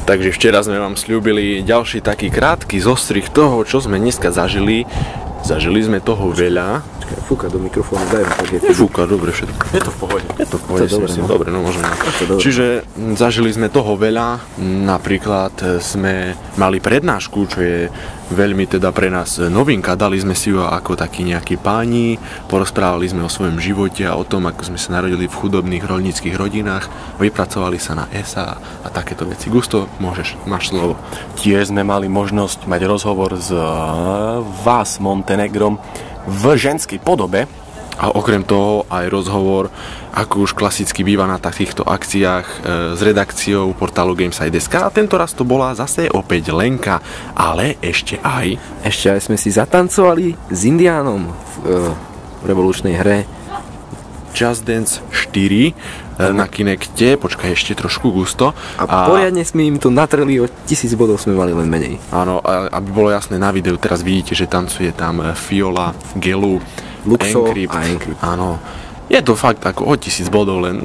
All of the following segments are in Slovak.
Takže včera sme vám sľúbili ďalší taký krátky zostrih toho, čo sme dneska zažili. Zažili sme toho veľa. Čakaj, fúka do mikrofónu, daj vám tak. Fúka, dobre všetko. Je to v pohode. Je to v pohode, to dobre, si, no. Dobre, no môžeme. Čiže zažili sme toho veľa. Napríklad sme mali prednášku, čo je veľmi teda pre nás novinka. Dali sme si ju ako takí nejakí páni. Porozprávali sme o svojom živote a o tom, ako sme sa narodili v chudobných roľníckych rodinách. Vypracovali sa na ESA a takéto veci. Gusto, máš slovo. Tiež sme mali možnosť mať rozhovor s Vas Montenegrom v ženskej podobe. A okrem toho aj rozhovor, ako už klasicky býva na takýchto akciách s redakciou portálu Gameside.sk. A tento raz to bola zase opäť Lenka, ale ešte aj sme si zatancovali s Indiánom v revolučnej hre Just Dance 4 na Kinecte. Počkaj, ešte trošku gusto. A poriadne sme im to natreli, o 1000 bodov sme mali len menej. Áno, aby bolo jasné na videu, teraz vidíte, že tancuje tam Fiola, Gelu, Luxo Encrypt. a Encrypt. Áno. Je to fakt ako o 1000 bodov, len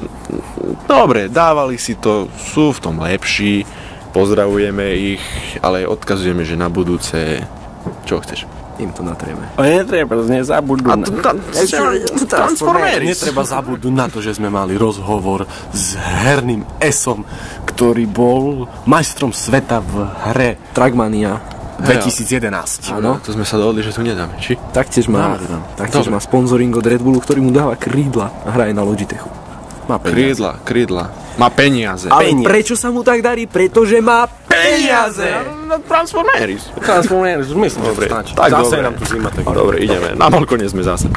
dobre, dávali si to, sú v tom lepší, pozdravujeme ich, ale odkazujeme, že na budúce, čo chceš? Im to natrieme. Netreba nezabudnúť. Transformeris. Netreba zabudnúť na to, že sme mali rozhovor s herným Esom, ktorý bol majstrom sveta v hre Trackmania 2011. Áno. To sme sa dohodli, že tu nedáme, či? Taktiež má sponzoring od Red Bullu, ktorý mu dáva krídla a hraje na Logitechu. Má peniaze. Krídla. Má peniaze. Ale prečo sa mu tak darí? Pretože má peniaze! Transformeris. Transformeris, myslím, že Dobre, to stačí. tak Zase dobre. nám tu zima. Tak... Dobre, ideme. Na balkóne sme zase.